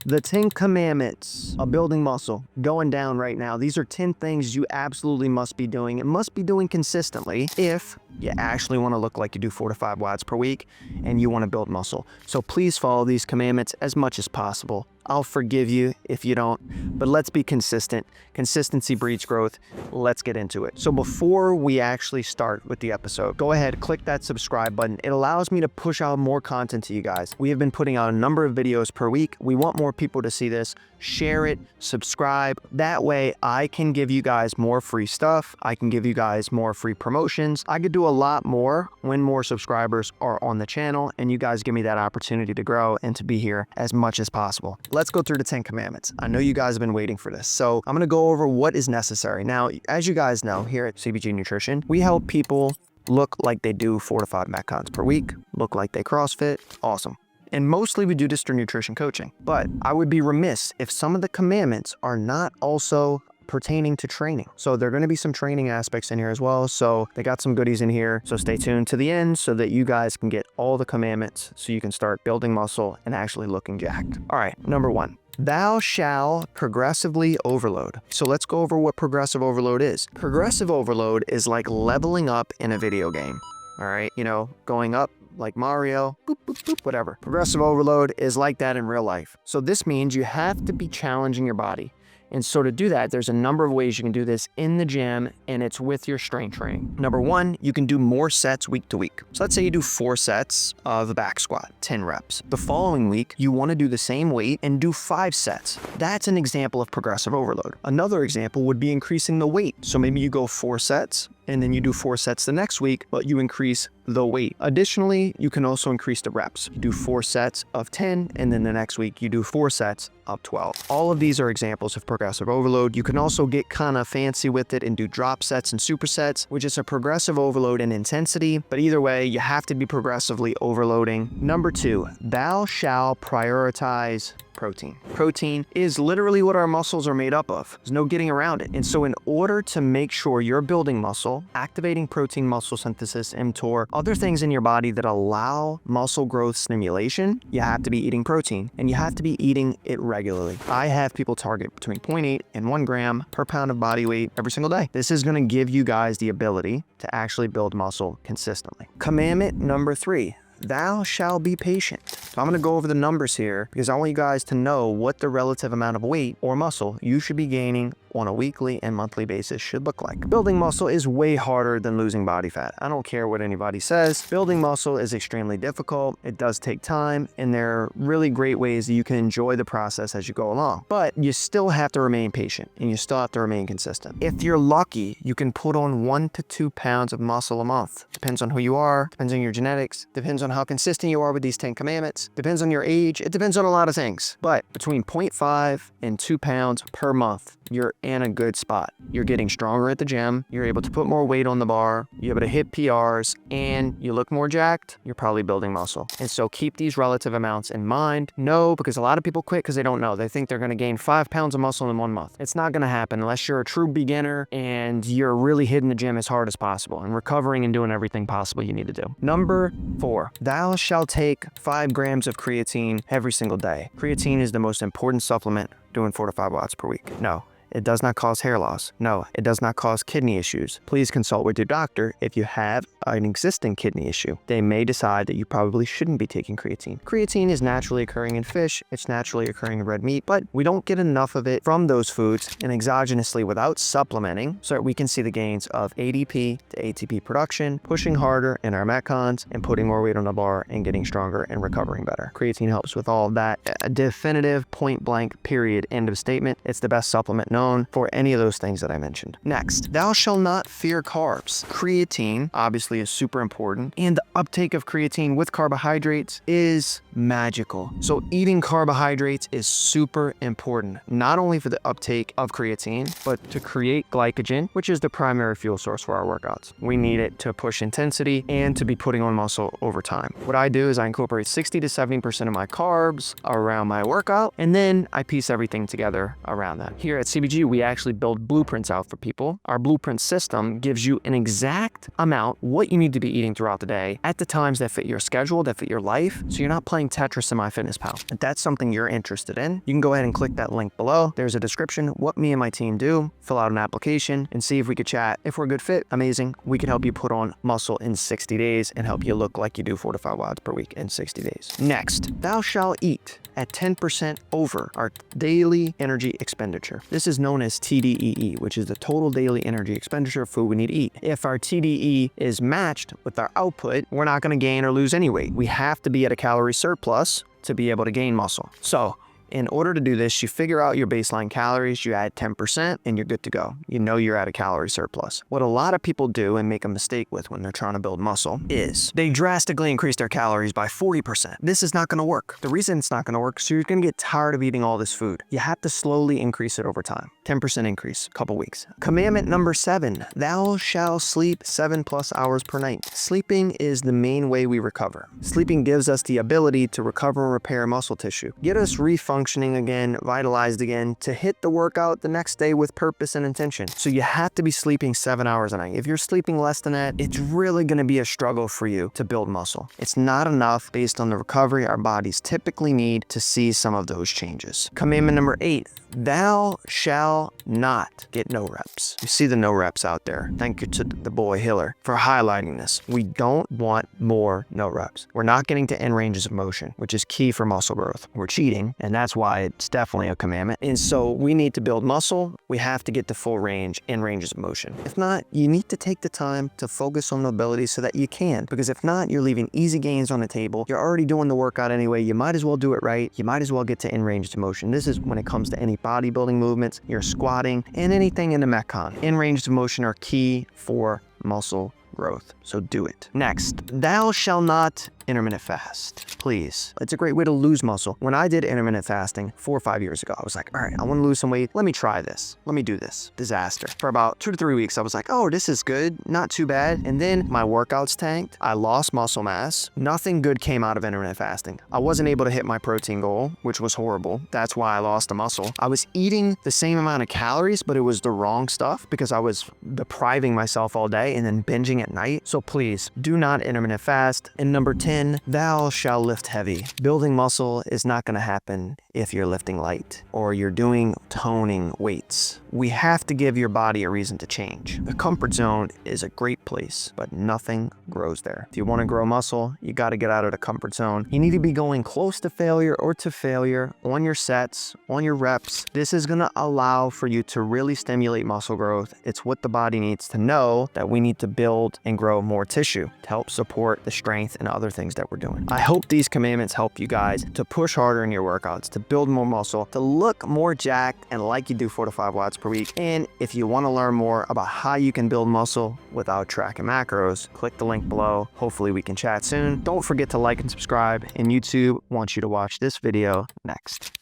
The 10 commandments of building muscle going down right now. These are 10 things you absolutely must be doing and must be doing consistently if you actually want to look like you do 4 to 5 watts per week and you want to build muscle. So please follow these commandments as much as possible. I'll forgive you if you don't, but let's be consistent. Consistency breeds growth. Let's get into it. So before we actually start with the episode, go ahead, click that subscribe button. It allows me to push out more content to you guys. We have been putting out a number of videos per week. We want more people to see this. Share it, subscribe. That way I can give you guys more free stuff. I can give you guys more free promotions. I could do a lot more when more subscribers are on the channel and you guys give me that opportunity to grow and to be here as much as possible. Let's go through the 10 commandments. I know you guys have been waiting for this. So I'm going to go over what is necessary. Now, as you guys know, here at CBG Nutrition, we help people look like they do 4 to 5 Metcons per week, look like they CrossFit. Awesome. And mostly we do this through nutrition coaching. But I would be remiss if some of the commandments are not also pertaining to training. So there are going to be some training aspects in here as well. So they got some goodies in here. So stay tuned to the end so that you guys can get all the commandments so you can start building muscle and actually looking jacked. All right, number 1. Thou shalt progressively overload. So let's go over what progressive overload is. Progressive overload is like leveling up in a video game. All right, going up like Mario, boop, boop, boop, whatever. Progressive overload is like that in real life. So this means you have to be challenging your body. And so to do that, there's a number of ways you can do this in the gym, and it's with your strength training. Number 1, you can do more sets week to week. So let's say you do 4 sets of a back squat, 10 reps. The following week, you want to do the same weight and do 5 sets. That's an example of progressive overload. Another example would be increasing the weight. So maybe you go 4 sets, and then you do 4 sets the next week, but you increase the weight. Additionally, you can also increase the reps. You do 4 sets of 10, and then the next week you do 4 sets of 12. All of these are examples of progressive overload. You can also get kind of fancy with it and do drop sets and supersets, which is a progressive overload in intensity, but either way, you have to be progressively overloading. Number 2, thou shalt prioritize protein. Protein is literally what our muscles are made up of. There's no getting around it. And so in order to make sure you're building muscle, activating protein muscle synthesis, mTOR, other things in your body that allow muscle growth stimulation, you have to be eating protein, and you have to be eating it regularly. I have people target between 0.8 and 1 gram per pound of body weight every single day. This is going to give you guys the ability to actually build muscle consistently. Commandment number 3. Thou shalt be patient. So I'm going to go over the numbers here because I want you guys to know what the relative amount of weight or muscle you should be gaining on a weekly and monthly basis should look like. Building muscle is way harder than losing body fat. I don't care what anybody says. Building muscle is extremely difficult. It does take time, and there are really great ways that you can enjoy the process as you go along. But you still have to remain patient, and you still have to remain consistent. If you're lucky, you can put on 1 to 2 pounds of muscle a month. Depends on who you are, depends on your genetics, depends on how consistent you are with these 10 commandments, depends on your age, it depends on a lot of things. But between 0.5 and 2 pounds per month, you're in a good spot. You're getting stronger at the gym, you're able to put more weight on the bar, you're able to hit PRs, and you look more jacked, you're probably building muscle. And so keep these relative amounts in mind. No, because a lot of people quit because they don't know. They think they're going to gain 5 pounds of muscle in 1 month. It's not going to happen unless you're a true beginner and you're really hitting the gym as hard as possible and recovering and doing everything possible you need to do. Number 4, thou shalt take 5 grams of creatine every single day. Creatine is the most important supplement doing 4 to 5 watts per week. No. It does not cause hair loss. No, it does not cause kidney issues. Please consult with your doctor if you have an existing kidney issue. They may decide that you probably shouldn't be taking creatine. Creatine is naturally occurring in fish. It's naturally occurring in red meat, but we don't get enough of it from those foods and exogenously without supplementing so that we can see the gains of ADP to ATP production, pushing harder in our Metcons, and putting more weight on the bar and getting stronger and recovering better. Creatine helps with all of that. A definitive point blank period end of statement. It's the best supplement known for any of those things that I mentioned. Next, thou shalt not fear carbs. Creatine obviously is super important, and the uptake of creatine with carbohydrates is magical. So eating carbohydrates is super important, not only for the uptake of creatine, but to create glycogen, which is the primary fuel source for our workouts. We need it to push intensity and to be putting on muscle over time. What I do is I incorporate 60 to 70% of my carbs around my workout, and then I piece everything together around that. Here at CBG WG, we actually build blueprints out for people. Our blueprint system gives you an exact amount, what you need to be eating throughout the day at the times that fit your schedule, that fit your life, so you're not playing Tetris in MyFitnessPal. If that's something you're interested in, you can go ahead and click that link below. There's a description, what me and my team do, fill out an application, and see if we could chat. If we're a good fit, amazing. We can help you put on muscle in 60 days and help you look like you do 4 to 5 WODs per week in 60 days. Next, thou shalt eat at 10% over our daily energy expenditure. This is known as TDEE, which is the total daily energy expenditure of food we need to eat. If our TDE is matched with our output, we're not going to gain or lose any weight. We have to be at a calorie surplus to be able to gain muscle. So in order to do this, you figure out your baseline calories, you add 10%, and you're good to go. You know you're at a calorie surplus. What a lot of people do and make a mistake with when they're trying to build muscle is they drastically increase their calories by 40%. This is not going to work. The reason it's not going to work is you're going to get tired of eating all this food. You have to slowly increase it over time. 10% increase, couple weeks. Commandment number 7, thou shalt sleep 7+ hours per night. Sleeping is the main way we recover. Sleeping gives us the ability to recover and repair muscle tissue, get us refunctioning again, vitalized again, to hit the workout the next day with purpose and intention. So you have to be sleeping 7 hours a night. If you're sleeping less than that, it's really going to be a struggle for you to build muscle. It's not enough based on the recovery our bodies typically need to see some of those changes. Commandment number 8, thou shalt not get no reps. You see the no reps out there. Thank you to the boy Hiller for highlighting this. We don't want more no reps. We're not getting to end ranges of motion, which is key for muscle growth. We're cheating, and that's why it's definitely a commandment. And so we need to build muscle. We have to get to full range, end ranges of motion. If not, you need to take the time to focus on mobility so that you can, because if not, you're leaving easy gains on the table. You're already doing the workout anyway. You might as well do it right. You might as well get to end ranges of motion. This is when it comes to any bodybuilding movements, your squatting, and anything in the Metcon. End ranges of motion are key for muscle growth, so do it. Next, thou shalt not intermittent fast. Please. It's a great way to lose muscle. When I did intermittent fasting 4 or 5 years ago, I was like, all right, I want to lose some weight. Let me try this. Let me do this. Disaster. For about 2 to 3 weeks, I was like, oh, this is good. Not too bad. And then my workouts tanked. I lost muscle mass. Nothing good came out of intermittent fasting. I wasn't able to hit my protein goal, which was horrible. That's why I lost the muscle. I was eating the same amount of calories, but it was the wrong stuff because I was depriving myself all day and then binging at night. So please do not intermittent fast. And number 10, thou shalt lift heavy. Building muscle is not going to happen if you're lifting light or you're doing toning weights. We have to give your body a reason to change. The comfort zone is a great place, but nothing grows there. If you want to grow muscle, you got to get out of the comfort zone. You need to be going close to failure or to failure on your sets, on your reps. This is going to allow for you to really stimulate muscle growth. It's what the body needs to know that we need to build and grow more tissue to help support the strength and other things that we're doing. I hope these commandments help you guys to push harder in your workouts, to build more muscle, to look more jacked and like you do 4 to 5 WODs per week. And if you want to learn more about how you can build muscle without tracking macros, click the link below. Hopefully we can chat soon. Don't forget to like and subscribe, and YouTube wants you to watch this video next.